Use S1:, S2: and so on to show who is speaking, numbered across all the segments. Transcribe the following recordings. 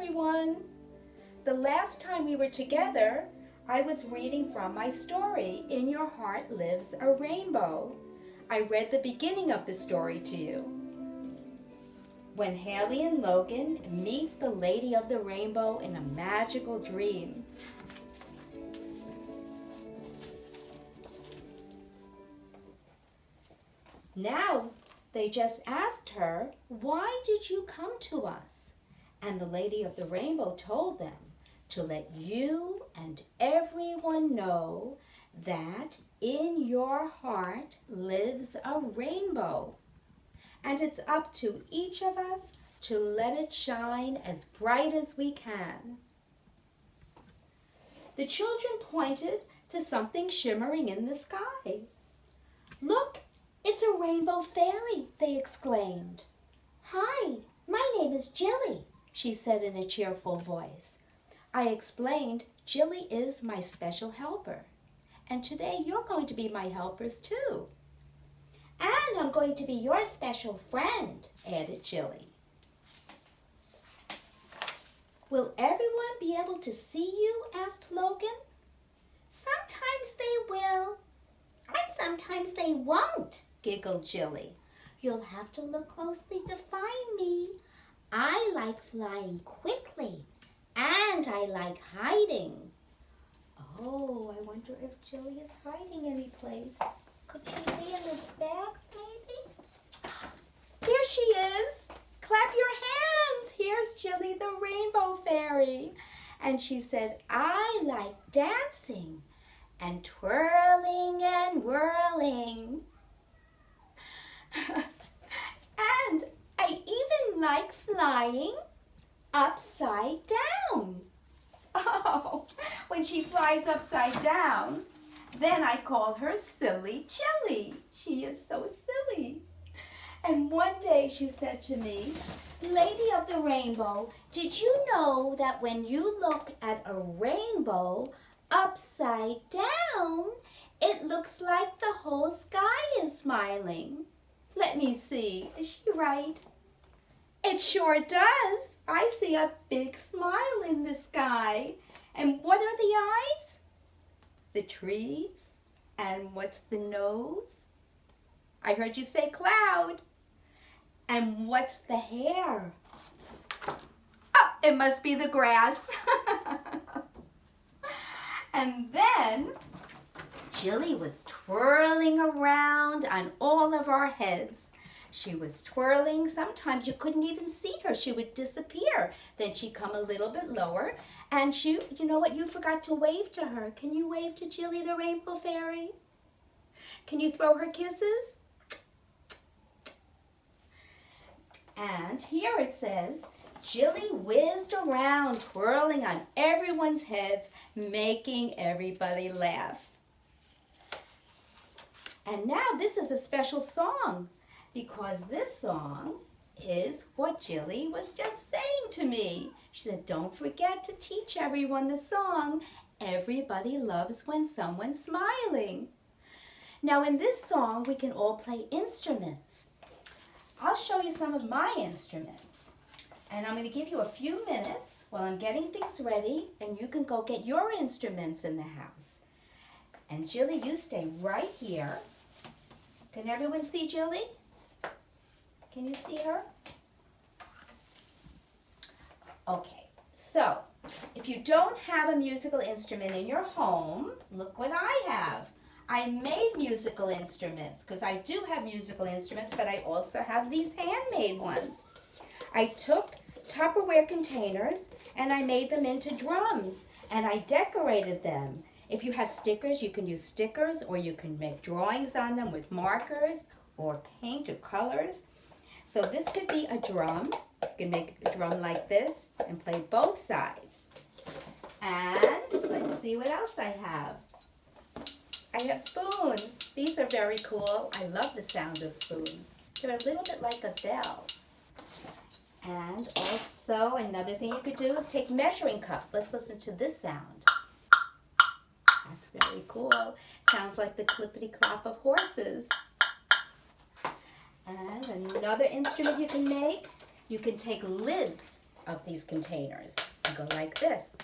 S1: everyone! The last time we were together, I was reading from my story, In Your Heart Lives a Rainbow. I read the beginning of the story to you. When Haley and Logan meet the Lady of the Rainbow in a magical dream. Now, they just asked her, "Why did you come to us?" And the Lady of the Rainbow told them to let you and everyone know that in your heart lives a rainbow. And it's up to each of us to let it shine as bright as we can. The children pointed to something shimmering in the sky. "Look, it's a rainbow fairy," they exclaimed. "Hi, my name is Jilly," she said in a cheerful voice. I explained, "Jilly is my special helper. And today you're going to be my helpers too." "And I'm going to be your special friend," added Jilly. "Will everyone be able to see you?" asked Logan. "Sometimes they will, and sometimes they won't," giggled Jilly. "You'll have to look closely to find me. I like flying quickly, and I like hiding." Oh, I wonder if Jilly is hiding any place. Could she be in the back, maybe? Here she is. Clap your hands. Here's Jilly the Rainbow Fairy. And she said, "I like dancing and twirling and whirling. And I even like flying upside down." Oh, when she flies upside down, then I call her Silly Jilly. She is so silly. And one day she said to me, "Lady of the Rainbow, did you know that when you look at a rainbow upside down, it looks like the whole sky is smiling?" Let me see, is she right? It sure does. I see a big smile in the sky. And what are the eyes? The trees. And what's the nose? I heard you say cloud. And what's the hair? Oh, it must be the grass. And then Jilly was twirling around on all of our heads. She was twirling. Sometimes you couldn't even see her. She would disappear. Then she'd come a little bit lower. And you know what? You forgot to wave to her. Can you wave to Jilly the Rainbow Fairy? Can you throw her kisses? And here it says, Jilly whizzed around, twirling on everyone's heads, making everybody laugh. And now this is a special song, because this song is what Jilly was just saying to me. She said, "Don't forget to teach everyone the song, 'Everybody loves when someone's smiling.'" Now in this song, we can all play instruments. I'll show you some of my instruments. And I'm going to give you a few minutes while I'm getting things ready, and you can go get your instruments in the house. And Jilly, you stay right here. Can everyone see Jilly? Can you see her? Okay, so if you don't have a musical instrument in your home, look what I have. I made musical instruments, because I do have musical instruments, but I also have these handmade ones. I took Tupperware containers and I made them into drums, and I decorated them. If you have stickers, you can use stickers, or you can make drawings on them with markers or paint or colors. So this could be a drum. You can make a drum like this and play both sides. And let's see what else I have. I have spoons. These are very cool. I love the sound of spoons. They're a little bit like a bell. And also another thing you could do is take measuring cups. Let's listen to this sound. That's very cool. Sounds like the clippity-clop of horses. And another instrument you can make, you can take lids of these containers. I go like this.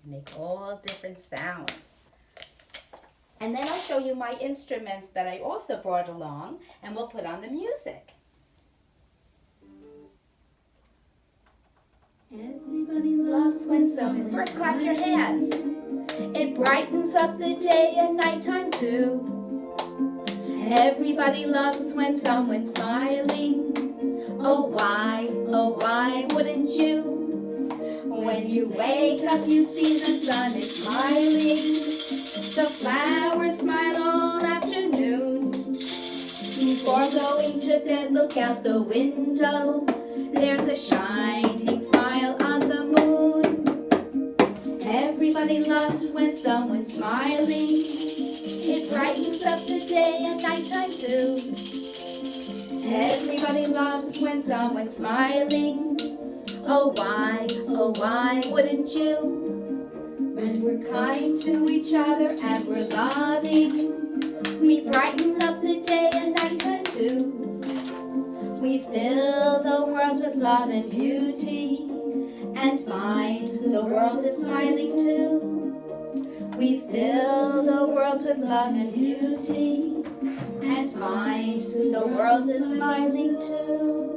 S1: Make all different sounds. And then I'll show you my instruments that I also brought along, and we'll put on the music. Everybody loves when someone... First, clap your hands. It brightens up the day and nighttime too. Everybody loves when someone's smiling. Oh why wouldn't you? When you wake up you see the sun is smiling. The flowers smile all afternoon. Before going to bed, look out the window. There's a shining smile on the moon. Everybody loves when someone's smiling. It brightens up the day and nighttime too. Everybody loves when someone's smiling. Oh why wouldn't you? When we're kind to each other and we're loving, we brighten up the day and nighttime too. We fill the world with love and beauty, and find the world is smiling too. We fill the world with love and beauty, and find the world is smiling too.